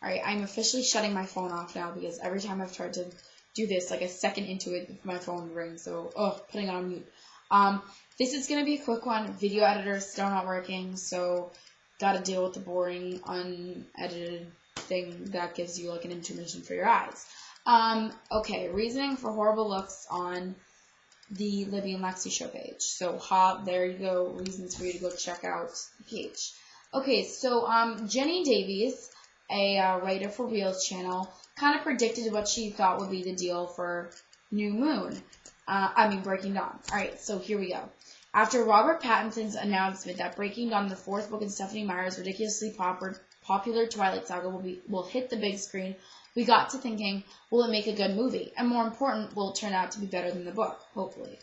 Alright, I'm officially shutting my phone off now because every time I've tried to do this, like a second into it, my phone rings. So, putting it on mute. This is going to be a quick one. Video editor still not working, so gotta deal with the boring, unedited thing that gives you like an intermission for your eyes. Okay, reasoning for horrible looks on the Libby and Lexi show page. So, there you go. Reasons for you to go check out the page. Okay, so Jenny Davies, a writer for Reel's channel, kind of predicted what she thought would be the deal for Breaking Dawn. Alright, so here we go. After Robert Pattinson's announcement that Breaking Dawn, the fourth book in Stephenie Meyer's ridiculously popular Twilight saga, will hit the big screen, we got to thinking, will it make a good movie? And more important, will it turn out to be better than the book? Hopefully.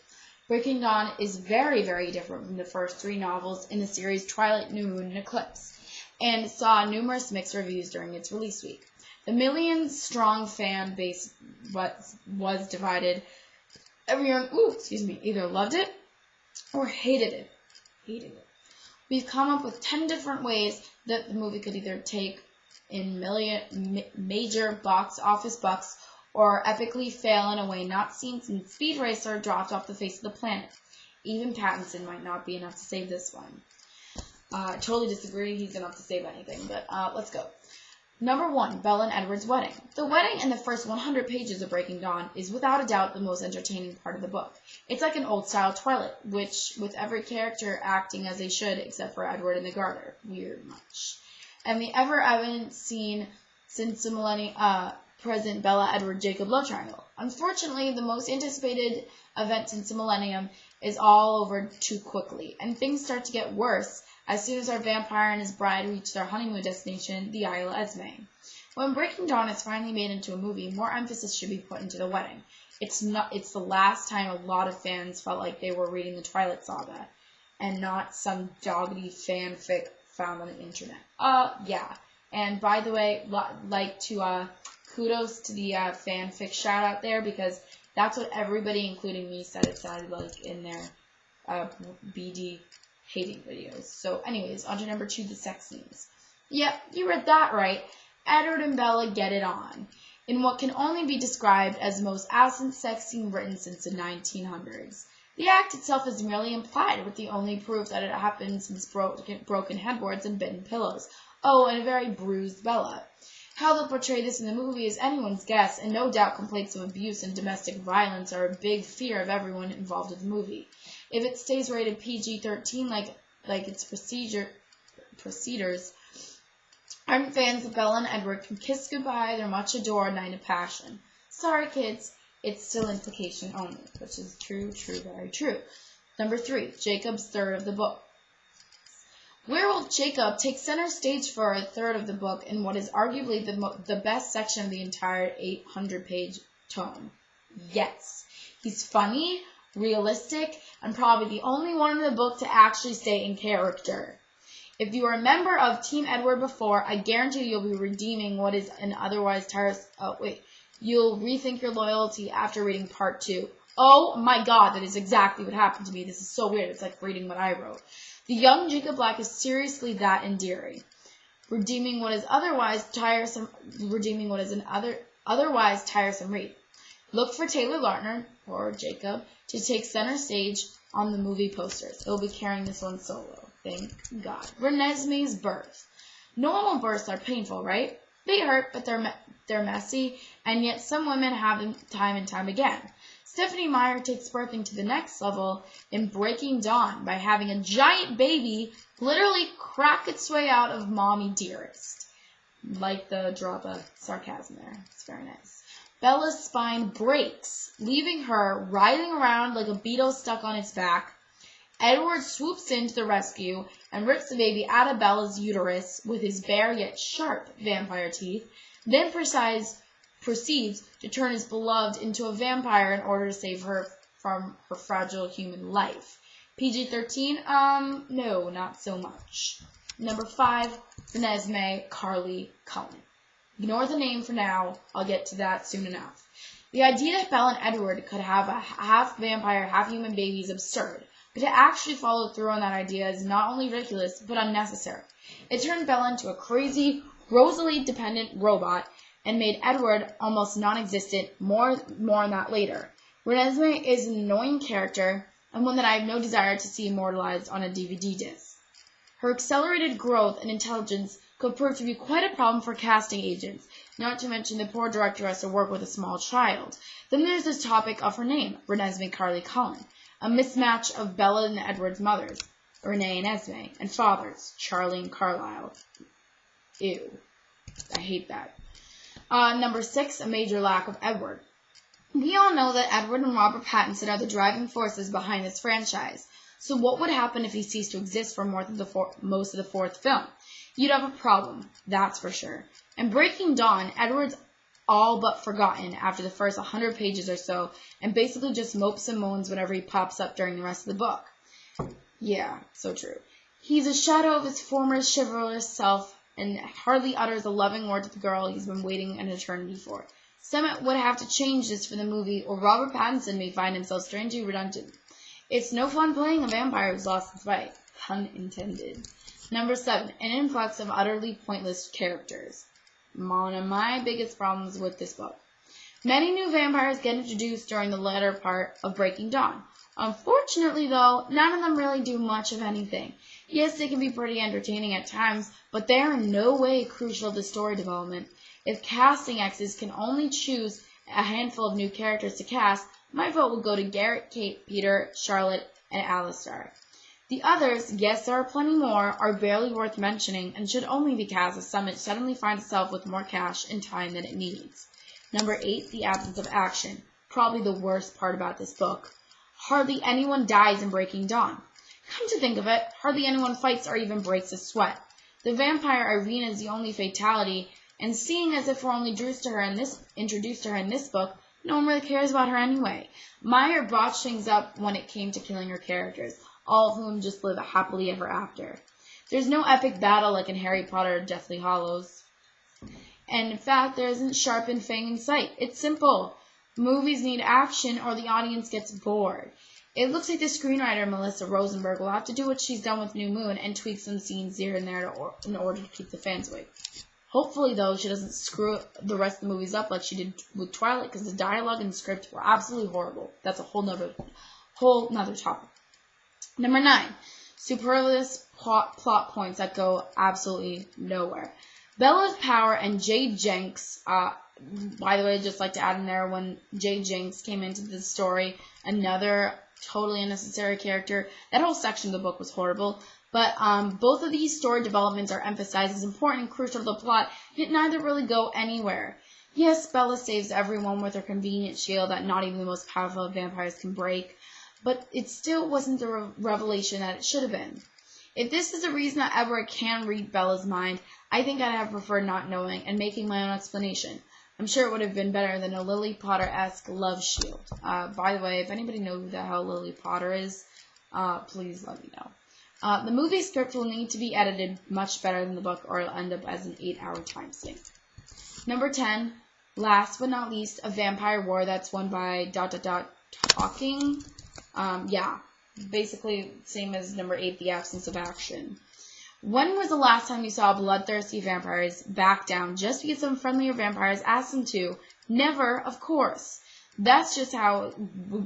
Breaking Dawn is very, very different from the first three novels in the series Twilight, New Moon, and Eclipse, and saw numerous mixed reviews during its release week. The million-strong fan base was divided. Everyone, either loved it or hated it. We've come up with 10 different ways that the movie could either take in major box office bucks or epically fail in a way not seen since Speed Racer dropped off the face of the planet. Even Pattinson might not be enough to save this one. I totally disagree. He's enough to save anything, but let's go. Number 1, Bella and Edward's wedding. The wedding in the first 100 pages of Breaking Dawn is without a doubt the most entertaining part of the book. It's like an old-style Twilight, with every character acting as they should except for Edward and the Garter. Weird much. And the ever-evident scene since the millennium, present Bella-Edward-Jacob love triangle. Unfortunately, the most anticipated event since the millennium is all over too quickly, and things start to get worse as soon as our vampire and his bride reach their honeymoon destination, the Isle Esme. When Breaking Dawn is finally made into a movie, more emphasis should be put into the wedding. It's the last time a lot of fans felt like they were reading the Twilight Saga, and not some doggedy fanfic found on the internet. Yeah. And by the way, kudos to the fanfic shout out there, because that's what everybody, including me, said it sounded like in their BD hating videos. So anyways, on to number 2, the sex scenes. Yep, you read that right. Edward and Bella get it on in what can only be described as the most absent sex scene written since the 1900s. The act itself is merely implied, with the only proof that it happened since broken headboards and bitten pillows. Oh, and a very bruised Bella. How they'll portray this in the movie is anyone's guess, and no doubt complaints of abuse and domestic violence are a big fear of everyone involved with the movie. If it stays rated PG-13 like its preceders, ardent fans of Bella and Edward can kiss goodbye their much-adored night of passion. Sorry, kids, it's still implication only, which is true, very true. Number 3, Jacob's third of the book. Werewolf Jacob takes center stage for a third of the book in what is arguably the best section of the entire 800-page tome. Yes, he's funny, realistic, and probably the only one in the book to actually stay in character. If you are a member of Team Edward before, I guarantee you'll be redeeming what is an otherwise you'll rethink your loyalty after reading part 2. Oh my god, that is exactly what happened to me. This is so weird. It's like reading what I wrote. The young Jacob Black is seriously that endearing, redeeming what is an otherwise tiresome read. Look for Taylor Lautner, or Jacob, to take center stage on the movie posters. He'll be carrying this one solo. Thank God. Renesmee's birth. Normal births are painful, right? They hurt, but they're messy, and yet some women have them time and time again. Stephenie Meyer takes birthing to the next level in Breaking Dawn by having a giant baby literally crack its way out of Mommy Dearest. Like the drop of sarcasm there. It's very nice. Bella's spine breaks, leaving her writhing around like a beetle stuck on its back. Edward swoops in to the rescue and rips the baby out of Bella's uterus with his bare yet sharp vampire teeth, then proceeds to turn his beloved into a vampire in order to save her from her fragile human life. PG-13? No, not so much. Number 5, Renesmee Carly Cullen. Ignore the name for now. I'll get to that soon enough. The idea that Bella and Edward could have a half-vampire, half-human baby is absurd, but to actually follow through on that idea is not only ridiculous, but unnecessary. It turned Bella into a crazy, Rosalie-dependent robot, and made Edward almost non-existent. More on that later. Renesmee is an annoying character, and one that I have no desire to see immortalized on a DVD disc. Her accelerated growth and intelligence could prove to be quite a problem for casting agents, not to mention the poor director has to work with a small child. Then there's this topic of her name, Renesmee Carly Cullen, a mismatch of Bella and Edward's mothers, Renee and Esme, and fathers, Charlie and Carlisle. Ew. I hate that. Number 6, a major lack of Edward. We all know that Edward and Robert Pattinson are the driving forces behind this franchise. So what would happen if he ceased to exist for most of the fourth film? You'd have a problem, that's for sure. In Breaking Dawn, Edward's all but forgotten after the first 100 pages or so, and basically just mopes and moans whenever he pops up during the rest of the book. Yeah, so true. He's a shadow of his former chivalrous self, and hardly utters a loving word to the girl he's been waiting an eternity for. Some would have to change this for the movie, or Robert Pattinson may find himself strangely redundant. It's no fun playing a vampire who's lost his way. Pun intended. Number 7, an influx of utterly pointless characters. One of my biggest problems with this book. Many new vampires get introduced during the latter part of Breaking Dawn. Unfortunately, though, none of them really do much of anything. Yes, they can be pretty entertaining at times, but they are in no way crucial to story development. If casting exes can only choose a handful of new characters to cast, my vote would go to Garrett, Kate, Peter, Charlotte, and Alistair. The others, yes, there are plenty more, are barely worth mentioning and should only be cast as Summit suddenly finds itself with more cash and time than it needs. Number 8, the absence of action. Probably the worst part about this book. Hardly anyone dies in Breaking Dawn. Come to think of it, hardly anyone fights or even breaks a sweat. The vampire Irene is the only fatality, and seeing as if we're only introduced to her in this book, no one really cares about her anyway. Meyer botched things up when it came to killing her characters, all of whom just live happily ever after. There's no epic battle like in Harry Potter Deathly Hallows. And in fact, there isn't sharpened fang in sight. It's simple. Movies need action or the audience gets bored. It looks like the screenwriter Melissa Rosenberg will have to do what she's done with New Moon and tweak some scenes here and there in order to keep the fans away. Hopefully, though, she doesn't screw the rest of the movies up like she did with Twilight, because the dialogue and script were absolutely horrible. That's a whole nother topic. Number 9, superfluous plot points that go absolutely nowhere. Bella's power and Jade Jenks, by the way, I'd just like to add in there when Jade Jenks came into the story, another totally unnecessary character. That whole section of the book was horrible. But both of these story developments are emphasized as important and crucial to the plot, yet neither really go anywhere. Yes, Bella saves everyone with her convenient shield that not even the most powerful vampires can break, but it still wasn't the revelation that it should have been. If this is the reason that Edward can read Bella's mind, I think I'd have preferred not knowing and making my own explanation. I'm sure it would have been better than a Lily Potter-esque love shield. By the way, if anybody knows who the hell Lily Potter is, please let me know. The movie script will need to be edited much better than the book, or it'll end up as an 8-hour time sink. Number 10, last but not least, a vampire war that's won by ... talking. Yeah, basically same as number 8, the absence of action. When was the last time you saw bloodthirsty vampires back down just because some friendlier vampires asked them to? Never, of course. That's just how it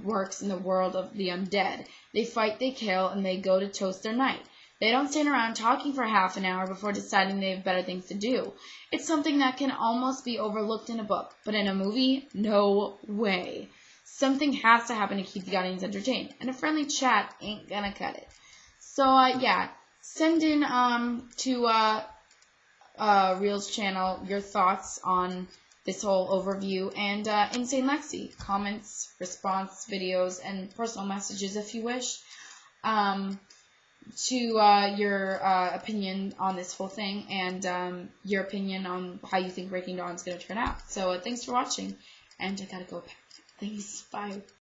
works in the world of the undead. They fight, they kill, and they go to toast their night. They don't stand around talking for half an hour before deciding they have better things to do. It's something that can almost be overlooked in a book, but in a movie, no way. Something has to happen to keep the audience entertained, and a friendly chat ain't gonna cut it. So, yeah, send in to Reel's channel your thoughts on this whole overview, and Insane Lexi, comments, response videos, and personal messages if you wish, to your opinion on this whole thing, and your opinion on how you think Breaking Dawn is going to turn out. So thanks for watching, and I gotta go. Thanks, bye.